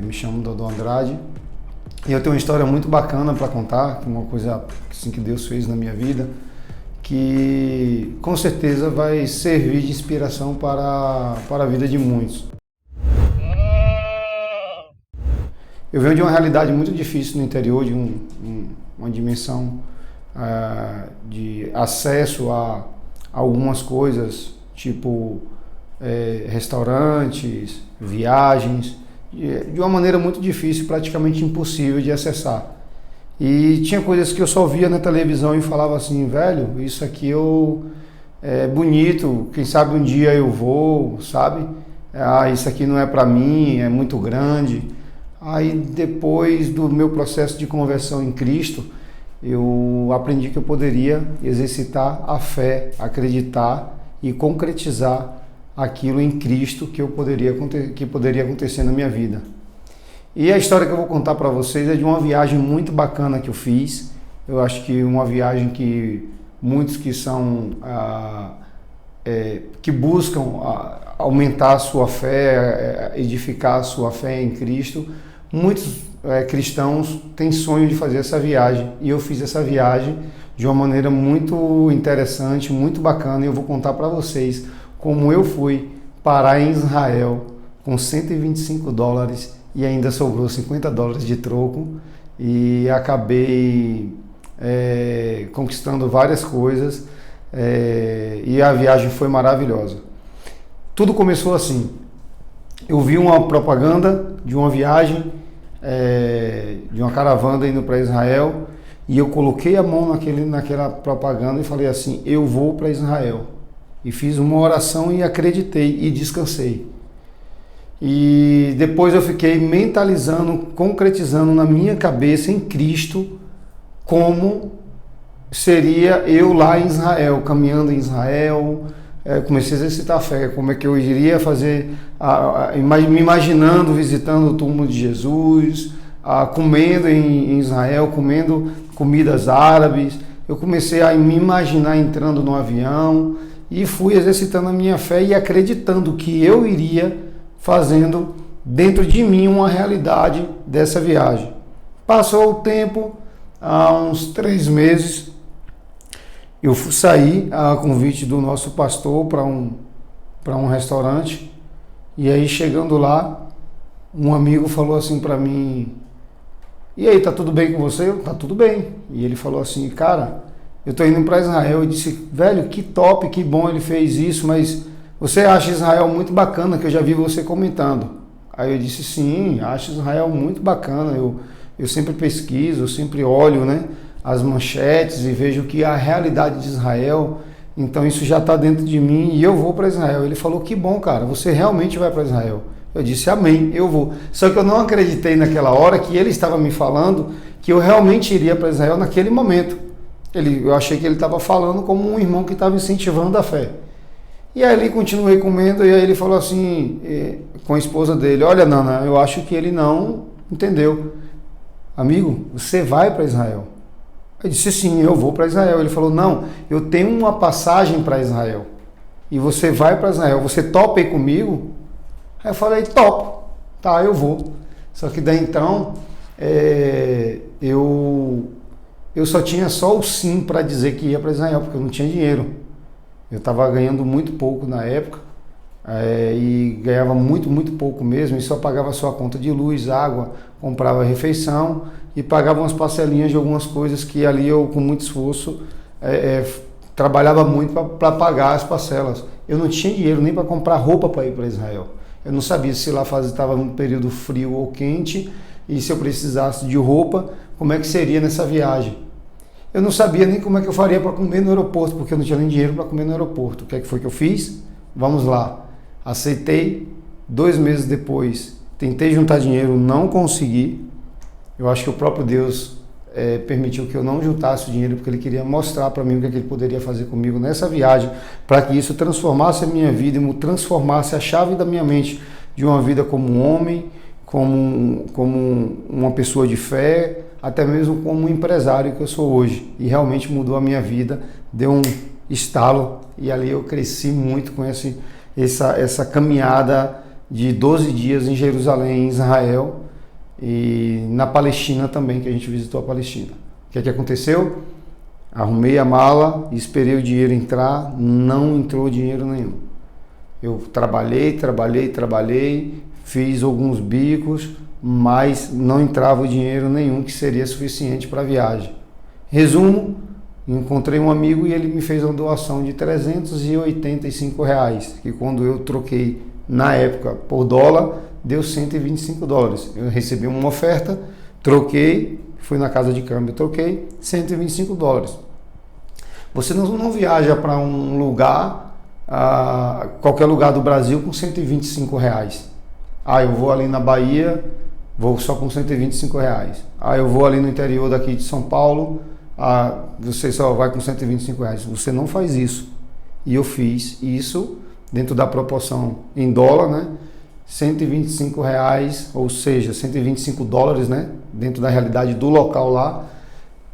Me chamo Dodô Andrade e eu tenho uma história muito bacana para contar, uma coisa assim, que Deus fez na minha vida, que com certeza vai servir de inspiração para a vida de muitos. Eu venho de uma realidade muito difícil no interior, de uma dimensão de acesso a algumas coisas, tipo restaurantes, viagens, de uma maneira muito difícil, praticamente impossível de acessar. E tinha coisas que eu só via na televisão e falava assim, velho, isso aqui é bonito, quem sabe um dia eu vou, sabe? Isso aqui não é para mim, é muito grande. Aí depois do meu processo de conversão em Cristo, eu aprendi que eu poderia exercitar a fé, acreditar e concretizar aquilo em Cristo que poderia acontecer na minha vida. E a história que eu vou contar para vocês é de uma viagem muito bacana que eu fiz. Eu acho que uma viagem que muitos que são que buscam aumentar a sua fé, edificar a sua fé em Cristo, muitos cristãos têm sonho de fazer essa viagem. E eu fiz essa viagem de uma maneira muito interessante, muito bacana, e eu vou contar para vocês como eu fui parar em Israel com $125 e ainda sobrou $50 de troco e acabei conquistando várias coisas e a viagem foi maravilhosa. Tudo começou assim, eu vi uma propaganda de uma viagem, de uma caravana indo para Israel, e eu coloquei a mão naquela propaganda e falei assim, eu vou para Israel. E fiz uma oração e acreditei e descansei. E depois eu fiquei mentalizando, concretizando na minha cabeça em Cristo como seria eu lá em Israel, caminhando em Israel. Comecei a exercitar a fé, como é que eu iria fazer, me imaginando visitando o túmulo de Jesus, comendo em Israel, comendo comidas árabes. Eu comecei a me imaginar entrando no avião e fui exercitando a minha fé e acreditando que eu iria fazendo dentro de mim uma realidade dessa viagem. Passou o tempo, há uns 3 meses, eu saí a convite do nosso pastor para um restaurante, e aí chegando lá, um amigo falou assim para mim, e aí, tá tudo bem com você? Tá tudo bem. E ele falou assim, cara, eu tô indo para Israel. Eu disse, velho, que top, que bom ele fez isso, mas você acha Israel muito bacana, que eu já vi você comentando. Aí eu disse, sim, acho Israel muito bacana, eu sempre pesquiso, eu sempre olho, né, as manchetes e vejo que a realidade de Israel, então isso já está dentro de mim e eu vou para Israel. Ele falou, que bom, cara, você realmente vai para Israel. Eu disse, amém, eu vou. Só que eu não acreditei naquela hora que ele estava me falando que eu realmente iria para Israel naquele momento. Eu achei que ele estava falando como um irmão que estava incentivando a fé. E aí ele continuei comendo e aí ele falou assim, com a esposa dele, olha, Nana, eu acho que ele não entendeu. Amigo, você vai para Israel? Eu disse, sim, eu vou para Israel. Ele falou, não, eu tenho uma passagem para Israel e você vai para Israel, você topa aí comigo? Aí eu falei, topo, tá, eu vou. Só que daí então, eu só tinha o sim para dizer que ia para Israel, porque eu não tinha dinheiro. Eu estava ganhando muito pouco na época, e ganhava muito, muito pouco mesmo, e só pagava só a conta de luz, água, comprava refeição e pagava umas parcelinhas de algumas coisas que ali eu, com muito esforço, trabalhava muito para pagar as parcelas. Eu não tinha dinheiro nem para comprar roupa para ir para Israel. Eu não sabia se lá estava num período frio ou quente, e se eu precisasse de roupa, como é que seria nessa viagem. Eu não sabia nem como é que eu faria para comer no aeroporto, porque eu não tinha nem dinheiro para comer no aeroporto. O que é que foi que eu fiz? Vamos lá. Aceitei. 2 meses depois, tentei juntar dinheiro, não consegui. Eu acho que o próprio Deus permitiu que eu não juntasse o dinheiro, porque Ele queria mostrar para mim o que Ele poderia fazer comigo nessa viagem, para que isso transformasse a minha vida e transformasse a chave da minha mente de uma vida como um homem, como uma pessoa de fé, até mesmo como um empresário que eu sou hoje. E realmente mudou a minha vida, deu um estalo, e ali eu cresci muito com essa caminhada de 12 dias em Jerusalém, em Israel, e na Palestina também, que a gente visitou a Palestina. O que é que aconteceu? Arrumei a mala, esperei o dinheiro entrar, não entrou dinheiro nenhum. Eu trabalhei, fiz alguns bicos, mas não entrava dinheiro nenhum que seria suficiente para a viagem. Resumo, encontrei um amigo e ele me fez uma doação de R$385, que quando eu troquei na época por dólar, deu $125. Eu recebi uma oferta, troquei, fui na casa de câmbio, troquei $125. Você não viaja para um lugar, qualquer lugar do Brasil, com R$125. Eu vou ali na Bahia, vou só com R$125. Eu vou ali no interior daqui de São Paulo, você só vai com R$125. Você não faz isso. E eu fiz isso dentro da proporção em dólar, né? R$125, ou seja, $125, né? Dentro da realidade do local lá,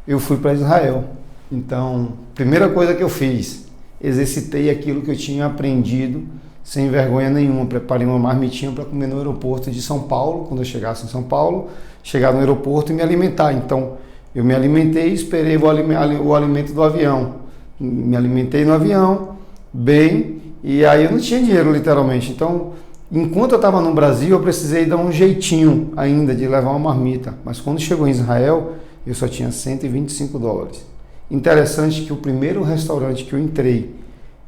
eu fui para Israel. Então, primeira coisa que eu fiz, exercitei aquilo que eu tinha aprendido sem vergonha nenhuma. Preparei uma marmitinha para comer no aeroporto de São Paulo, quando eu chegasse em São Paulo, chegar no aeroporto e me alimentar. Então, eu me alimentei e esperei o alimento do avião. Me alimentei no avião, bem, e aí eu não tinha dinheiro, literalmente. Então, enquanto eu estava no Brasil, eu precisei dar um jeitinho ainda de levar uma marmita. Mas quando chegou em Israel, eu só tinha $125. Interessante que o primeiro restaurante que eu entrei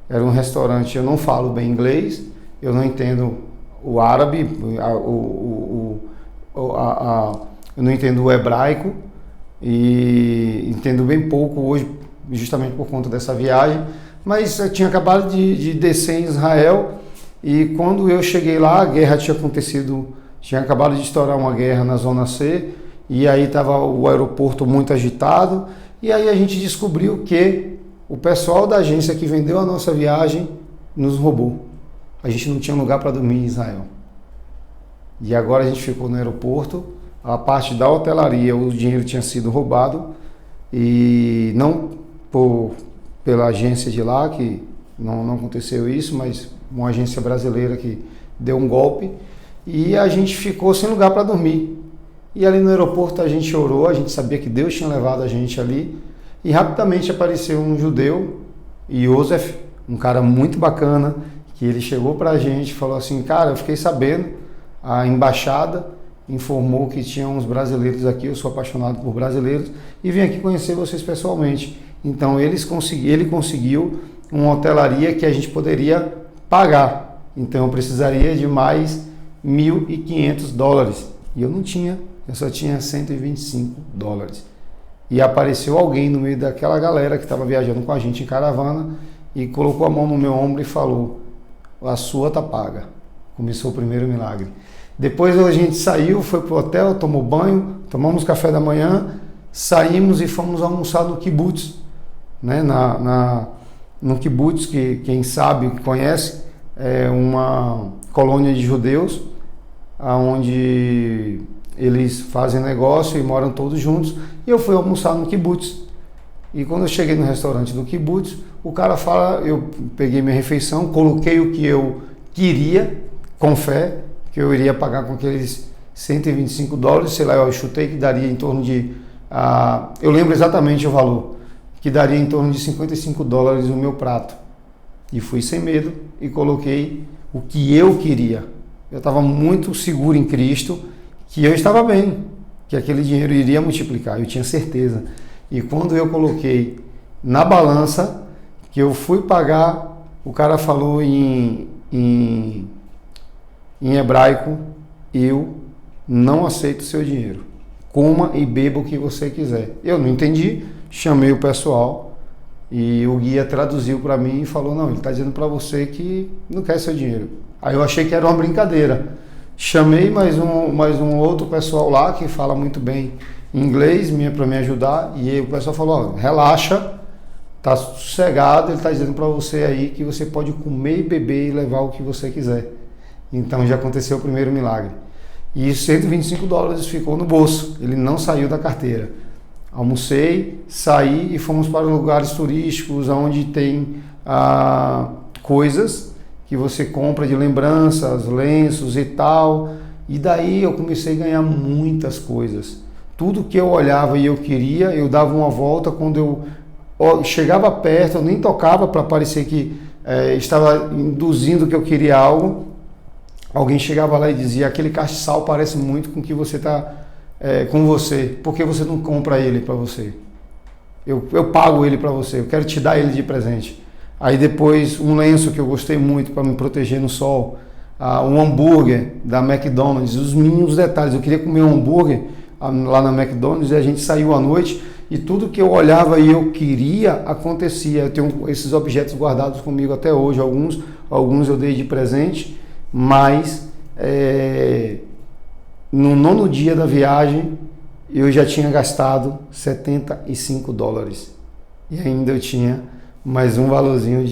era um restaurante, eu não falo bem inglês, eu não entendo o árabe, eu não entendo o hebraico e entendo bem pouco hoje, justamente por conta dessa viagem, mas eu tinha acabado de descer em Israel e quando eu cheguei lá, a guerra tinha acontecido, tinha acabado de estourar uma guerra na Zona C e aí estava o aeroporto muito agitado. E aí a gente descobriu que o pessoal da agência que vendeu a nossa viagem nos roubou. A gente não tinha lugar para dormir em Israel. E agora a gente ficou no aeroporto, a parte da hotelaria, o dinheiro tinha sido roubado, e não pela agência de lá, que não aconteceu isso, mas uma agência brasileira que deu um golpe, e a gente ficou sem lugar para dormir. E ali no aeroporto a gente orou, a gente sabia que Deus tinha levado a gente ali. E rapidamente apareceu um judeu, Yosef, um cara muito bacana, que ele chegou para a gente e falou assim, cara, eu fiquei sabendo, a embaixada informou que tinha uns brasileiros aqui, eu sou apaixonado por brasileiros, e vim aqui conhecer vocês pessoalmente. Então ele conseguiu uma hotelaria que a gente poderia pagar. Então eu precisaria de mais $1.500. E eu não tinha. Eu só tinha $125. E apareceu alguém no meio daquela galera que estava viajando com a gente em caravana e colocou a mão no meu ombro e falou, a sua tá paga. Começou o primeiro milagre. Depois a gente saiu, foi pro hotel, tomou banho, tomamos café da manhã, saímos e fomos almoçar no kibbutz, né? No kibbutz, que quem sabe, conhece, é uma colônia de judeus, onde eles fazem negócio e moram todos juntos, e eu fui almoçar no kibbutz. E quando eu cheguei no restaurante do kibbutz, o cara fala, eu peguei minha refeição, coloquei o que eu queria, com fé, que eu iria pagar com aqueles $125, sei lá, eu chutei que daria em torno de, eu lembro exatamente o valor, que daria em torno de $55 o meu prato. E fui sem medo e coloquei o que eu queria. Eu estava muito seguro em Cristo, que eu estava bem, que aquele dinheiro iria multiplicar, eu tinha certeza. E quando eu coloquei na balança, que eu fui pagar, o cara falou em hebraico, eu não aceito seu dinheiro, coma e beba o que você quiser. Eu não entendi, chamei o pessoal e o guia traduziu para mim e falou, não, ele está dizendo para você que não quer seu dinheiro. Aí eu achei que era uma brincadeira. Chamei mais um outro pessoal lá que fala muito bem inglês para me ajudar, e aí o pessoal falou, relaxa, tá sossegado, ele está dizendo para você aí que você pode comer e beber e levar o que você quiser. Então já aconteceu o primeiro milagre. E $125 ficou no bolso, ele não saiu da carteira. Almocei, saí e fomos para lugares turísticos onde tem coisas que você compra de lembranças, lenços e tal. E daí eu comecei a ganhar muitas coisas. Tudo que eu olhava e eu queria, eu dava uma volta. Quando eu chegava perto, eu nem tocava para parecer que estava induzindo que eu queria algo. Alguém chegava lá e dizia: aquele castiçal parece muito com o que você está com você. Por que você não compra ele para você? Eu pago ele para você, eu quero te dar ele de presente. Aí depois um lenço que eu gostei muito para me proteger no sol, um hambúrguer da McDonald's, os mínimos detalhes. Eu queria comer um hambúrguer lá na McDonald's e a gente saiu à noite e tudo que eu olhava e eu queria acontecia. Eu tenho esses objetos guardados comigo até hoje, alguns eu dei de presente, mas no 9º dia da viagem eu já tinha gastado $75 e ainda eu tinha mais um valorzinho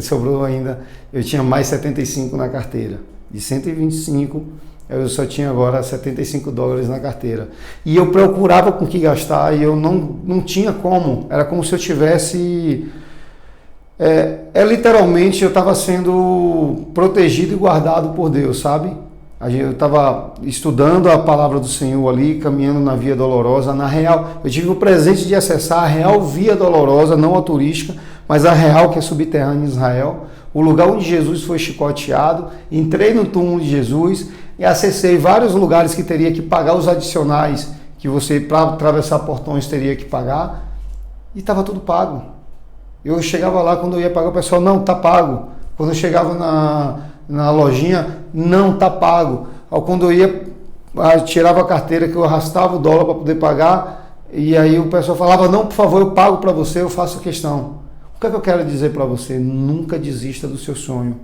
sobrou ainda, eu tinha mais 75 na carteira. De 125, eu só tinha agora $75 na carteira. E eu procurava com que gastar e eu não tinha como. Era como se eu tivesse... literalmente eu estava sendo protegido e guardado por Deus, sabe? Eu estava estudando a palavra do Senhor ali, caminhando na Via Dolorosa. Na real, eu tive o presente de acessar a real Via Dolorosa, não a turística, mas a real, que é subterrânea em Israel, o lugar onde Jesus foi chicoteado. Entrei no túmulo de Jesus e acessei vários lugares que teria que pagar os adicionais, que você, para atravessar portões, teria que pagar, e estava tudo pago. Eu chegava lá, quando eu ia pagar, o pessoal: não, está pago. Quando eu chegava na lojinha: não, está pago. Quando eu ia, tirava a carteira, que eu arrastava o dólar para poder pagar, e aí o pessoal falava: não, por favor, eu pago para você, eu faço questão. O que é que eu quero dizer para você? Nunca desista do seu sonho.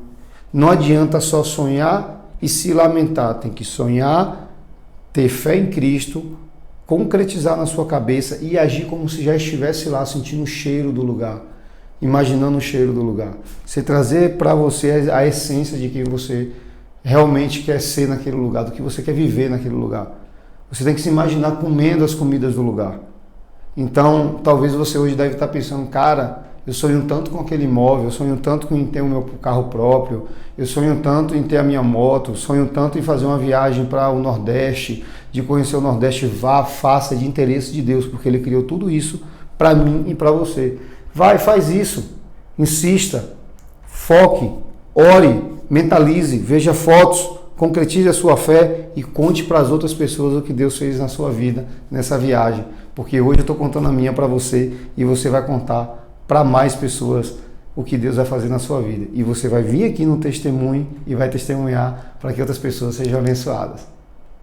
Não adianta só sonhar e se lamentar. Tem que sonhar, ter fé em Cristo, concretizar na sua cabeça e agir como se já estivesse lá, sentindo o cheiro do lugar, imaginando o cheiro do lugar. Você trazer para você a essência de quem você realmente quer ser naquele lugar, do que você quer viver naquele lugar. Você tem que se imaginar comendo as comidas do lugar. Então, talvez você hoje deve estar pensando: cara, eu sonho tanto com aquele imóvel, eu sonho tanto em ter o meu carro próprio, eu sonho tanto em ter a minha moto, sonho tanto em fazer uma viagem para o Nordeste, de conhecer o Nordeste. Vá, faça, de interesse de Deus, porque Ele criou tudo isso para mim e para você. Vai, faz isso, insista, foque, ore, mentalize, veja fotos, concretize a sua fé e conte para as outras pessoas o que Deus fez na sua vida, nessa viagem. Porque hoje eu estou contando a minha para você e você vai contar para mais pessoas o que Deus vai fazer na sua vida. E você vai vir aqui no testemunho e vai testemunhar para que outras pessoas sejam abençoadas.